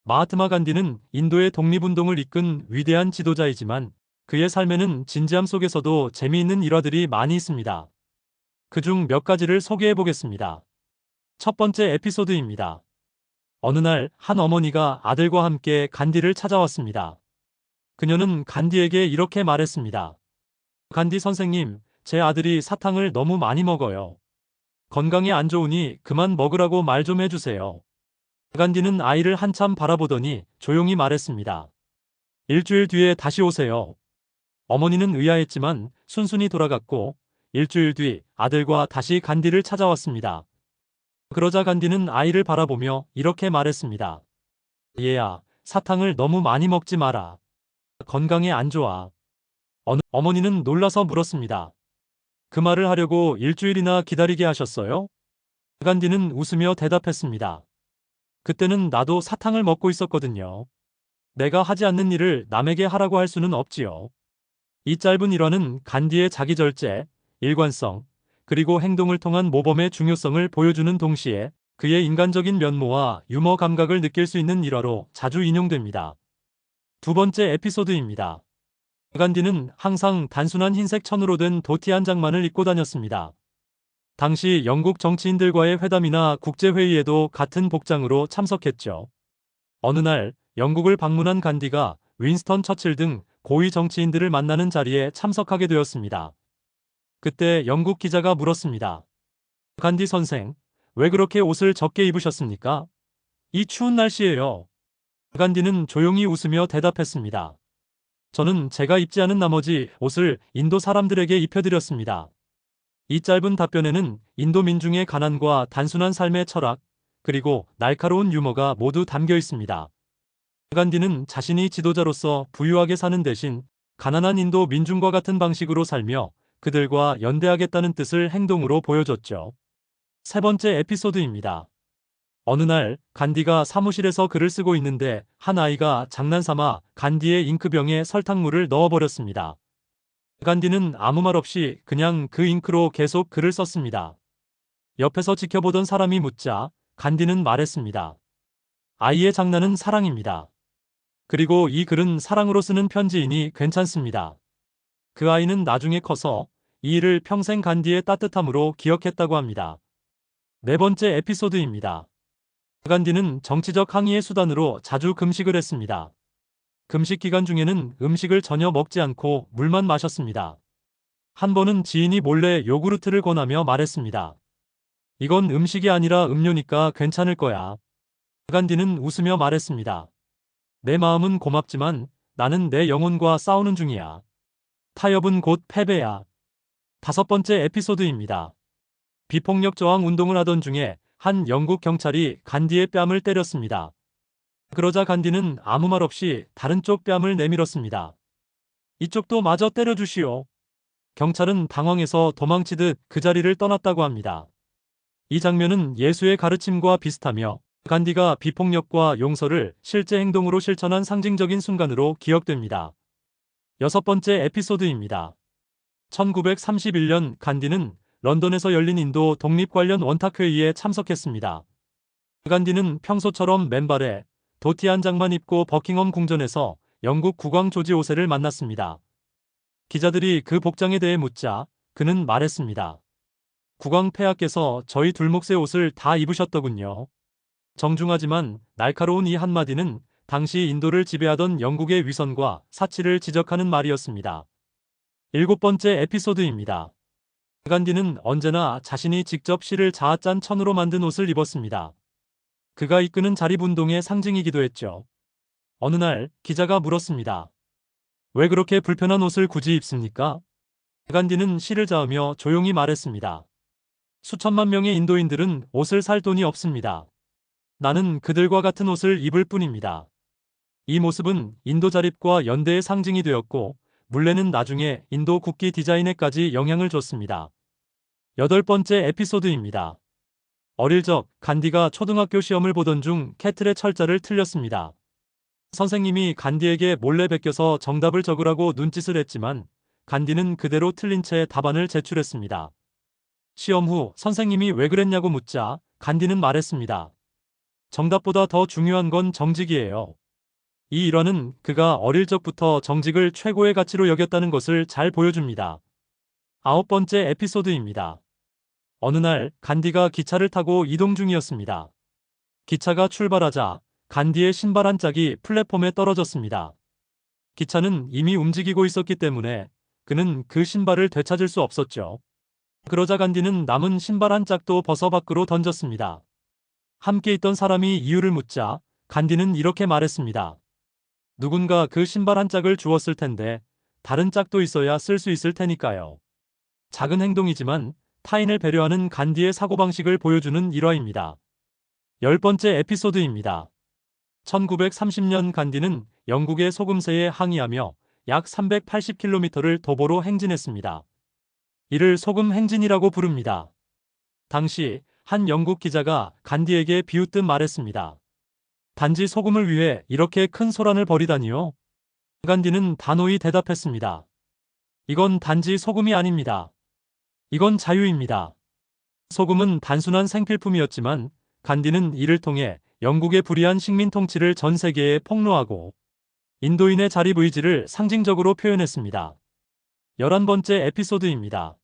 마하트마 간디는 인도의 독립운동을 이끈 위대한 지도자이지만 그의 삶에는 진지함 속에서도 재미있는 일화들이 많이 있습니다. 그중 몇 가지를 소개해 보겠습니다. 첫 번째 에피소드입니다. 어느 날 한 어머니가 아들과 함께 간디를 찾아왔습니다. 그녀는 간디에게 이렇게 말했습니다. 간디 선생님, 제 아들이 사탕을 너무 많이 먹어요. 건강에 안 좋으니 그만 먹으라고 말 좀 해주세요. 간디는 아이를 한참 바라보더니 조용히 말했습니다. 일주일 뒤에 다시 오세요. 어머니는 의아했지만 순순히 돌아갔고 일주일 뒤 아들과 다시 간디를 찾아왔습니다. 그러자 간디는 아이를 바라보며 이렇게 말했습니다. 얘야, 사탕을 너무 많이 먹지 마라. 건강에 안 좋아. 어머니는 놀라서 물었습니다. 그 말을 하려고 일주일이나 기다리게 하셨어요? 간디는 웃으며 대답했습니다. 그때는 나도 사탕을 먹고 있었거든요. 내가 하지 않는 일을 남에게 하라고 할 수는 없지요. 이 짧은 일화는 간디의 자기절제, 일관성, 그리고 행동을 통한 모범의 중요성을 보여주는 동시에 그의 인간적인 면모와 유머 감각을 느낄 수 있는 일화로 자주 인용됩니다. 두 번째 에피소드입니다. 간디는 항상 단순한 흰색 천으로 된 도티 한 장만을 입고 다녔습니다. 당시 영국 정치인들과의 회담이나 국제회의에도 같은 복장으로 참석했죠. 어느 날 영국을 방문한 간디가 윈스턴 처칠 등 고위 정치인들을 만나는 자리에 참석하게 되었습니다. 그때 영국 기자가 물었습니다. 간디 선생, 왜 그렇게 옷을 적게 입으셨습니까? 이 추운 날씨에요. 간디는 조용히 웃으며 대답했습니다. 저는 제가 입지 않은 나머지 옷을 인도 사람들에게 입혀드렸습니다. 이 짧은 답변에는 인도 민중의 가난과 단순한 삶의 철학, 그리고 날카로운 유머가 모두 담겨 있습니다. 간디는 자신이 지도자로서 부유하게 사는 대신 가난한 인도 민중과 같은 방식으로 살며 그들과 연대하겠다는 뜻을 행동으로 보여줬죠. 세 번째 에피소드입니다. 어느 날 간디가 사무실에서 글을 쓰고 있는데 한 아이가 장난삼아 간디의 잉크병에 설탕물을 넣어버렸습니다. 간디는 아무 말 없이 그냥 그 잉크로 계속 글을 썼습니다. 옆에서 지켜보던 사람이 묻자 간디는 말했습니다. 아이의 장난은 사랑입니다. 그리고 이 글은 사랑으로 쓰는 편지이니 괜찮습니다. 그 아이는 나중에 커서 이 일을 평생 간디의 따뜻함으로 기억했다고 합니다. 네 번째 에피소드입니다. 간디는 정치적 항의의 수단으로 자주 금식을 했습니다. 금식 기간 중에는 음식을 전혀 먹지 않고 물만 마셨습니다. 한 번은 지인이 몰래 요구르트를 권하며 말했습니다. 이건 음식이 아니라 음료니까 괜찮을 거야. 간디는 웃으며 말했습니다. 내 마음은 고맙지만 나는 내 영혼과 싸우는 중이야. 타협은 곧 패배야. 다섯 번째 에피소드입니다. 비폭력 저항 운동을 하던 중에 한 영국 경찰이 간디의 뺨을 때렸습니다. 그러자 간디는 아무 말 없이 다른 쪽 뺨을 내밀었습니다. 이쪽도 마저 때려주시오. 경찰은 당황해서 도망치듯 그 자리를 떠났다고 합니다. 이 장면은 예수의 가르침과 비슷하며 간디가 비폭력과 용서를 실제 행동으로 실천한 상징적인 순간으로 기억됩니다. 여섯 번째 에피소드입니다. 1931년 간디는 런던에서 열린 인도 독립 관련 원탁회의에 참석했습니다. 간디는 평소처럼 맨발에 도티 한 장만 입고 버킹엄 궁전에서 영국 국왕 조지 5세를 만났습니다. 기자들이 그 복장에 대해 묻자 그는 말했습니다. 국왕 폐하께서 저희 둘목새 옷을 다 입으셨더군요. 정중하지만 날카로운 이 한마디는 당시 인도를 지배하던 영국의 위선과 사치를 지적하는 말이었습니다. 일곱 번째 에피소드입니다. 간디는 언제나 자신이 직접 실을 자아 짠 천으로 만든 옷을 입었습니다. 그가 이끄는 자립운동의 상징이기도 했죠. 어느 날 기자가 물었습니다. 왜 그렇게 불편한 옷을 굳이 입습니까? 간디는 실을 자으며 조용히 말했습니다. 수천만 명의 인도인들은 옷을 살 돈이 없습니다. 나는 그들과 같은 옷을 입을 뿐입니다. 이 모습은 인도 자립과 연대의 상징이 되었고 물레는 나중에 인도 국기 디자인에까지 영향을 줬습니다. 여덟 번째 에피소드입니다. 어릴 적 간디가 초등학교 시험을 보던 중 캐틀의 철자를 틀렸습니다. 선생님이 간디에게 몰래 베껴서 정답을 적으라고 눈짓을 했지만 간디는 그대로 틀린 채 답안을 제출했습니다. 시험 후 선생님이 왜 그랬냐고 묻자 간디는 말했습니다. 정답보다 더 중요한 건 정직이에요. 이 일화는 그가 어릴 적부터 정직을 최고의 가치로 여겼다는 것을 잘 보여줍니다. 9번째 에피소드입니다. 어느 날 간디가 기차를 타고 이동 중이었습니다. 기차가 출발하자 간디의 신발 한 짝이 플랫폼에 떨어졌습니다. 기차는 이미 움직이고 있었기 때문에 그는 그 신발을 되찾을 수 없었죠. 그러자 간디는 남은 신발 한 짝도 벗어 밖으로 던졌습니다. 함께 있던 사람이 이유를 묻자 간디는 이렇게 말했습니다. 누군가 그 신발 한 짝을 주었을 텐데 다른 짝도 있어야 쓸 수 있을 테니까요. 작은 행동이지만 타인을 배려하는 간디의 사고방식을 보여주는 일화입니다. 10번째 에피소드입니다. 1930년 간디는 영국의 소금세에 항의하며 약 380km를 도보로 행진했습니다. 이를 소금 행진이라고 부릅니다. 당시 한 영국 기자가 간디에게 비웃듯 말했습니다. 단지 소금을 위해 이렇게 큰 소란을 벌이다니요? 간디는 단호히 대답했습니다. 이건 단지 소금이 아닙니다. 이건 자유입니다. 소금은 단순한 생필품이었지만 간디는 이를 통해 영국의 불의한 식민 통치를 전 세계에 폭로하고 인도인의 자립 의지를 상징적으로 표현했습니다. 11번째 에피소드입니다.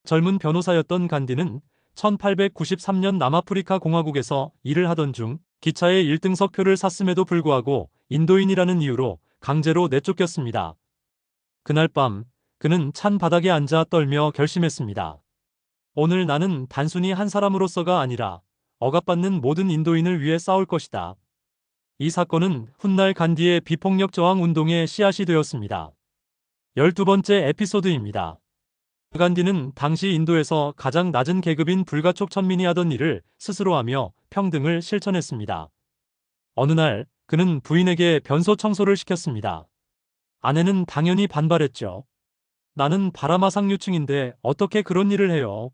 젊은 변호사였던 간디는 1893년 남아프리카 공화국에서 일을 하던 중 기차의 1등석 표를 샀음에도 불구하고 인도인이라는 이유로 강제로 내쫓겼습니다. 그날 밤 그는 찬 바닥에 앉아 떨며 결심했습니다. 오늘 나는 단순히 한 사람으로서가 아니라 억압받는 모든 인도인을 위해 싸울 것이다. 이 사건은 훗날 간디의 비폭력 저항 운동의 씨앗이 되었습니다. 12번째 에피소드입니다. 간디는 당시 인도에서 가장 낮은 계급인 불가촉 천민이 하던 일을 스스로 하며 평등을 실천했습니다. 어느 날 그는 부인에게 변소 청소를 시켰습니다. 아내는 당연히 반발했죠. 나는 바라마상류층인데 어떻게 그런 일을 해요?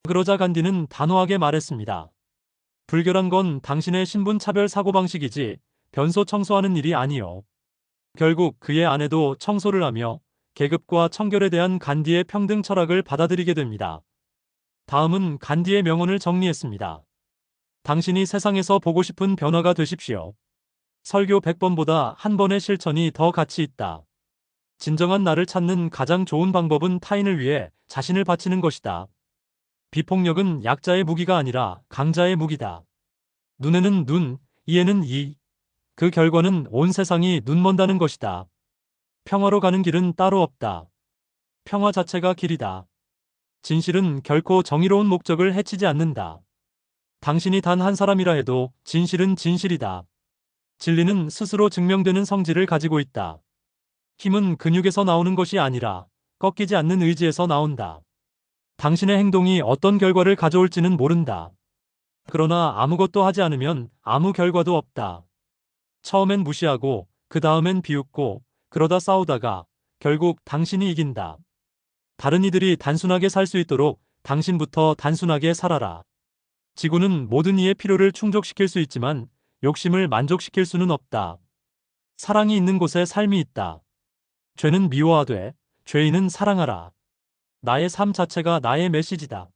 그러자 간디는 단호하게 말했습니다. 불결한 건 당신의 신분 차별 사고방식이지 변소 청소하는 일이 아니요. 결국 그의 아내도 청소를 하며 계급과 청결에 대한 간디의 평등 철학을 받아들이게 됩니다. 다음은 간디의 명언을 정리했습니다. 당신이 세상에서 보고 싶은 변화가 되십시오. 설교 100번보다 한 번의 실천이 더 가치 있다. 진정한 나를 찾는 가장 좋은 방법은 타인을 위해 자신을 바치는 것이다. 비폭력은 약자의 무기가 아니라 강자의 무기다. 눈에는 눈, 이에는 이. 그 결과는 온 세상이 눈먼다는 것이다. 평화로 가는 길은 따로 없다. 평화 자체가 길이다. 진실은 결코 정의로운 목적을 해치지 않는다. 당신이 단 한 사람이라 해도 진실은 진실이다. 진리는 스스로 증명되는 성질을 가지고 있다. 힘은 근육에서 나오는 것이 아니라 꺾이지 않는 의지에서 나온다. 당신의 행동이 어떤 결과를 가져올지는 모른다. 그러나 아무것도 하지 않으면 아무 결과도 없다. 처음엔 무시하고 그 다음엔 비웃고 그러다 싸우다가 결국 당신이 이긴다. 다른 이들이 단순하게 살 수 있도록 당신부터 단순하게 살아라. 지구는 모든 이의 필요를 충족시킬 수 있지만 욕심을 만족시킬 수는 없다. 사랑이 있는 곳에 삶이 있다. 죄는 미워하되 죄인은 사랑하라. 나의 삶 자체가 나의 메시지다.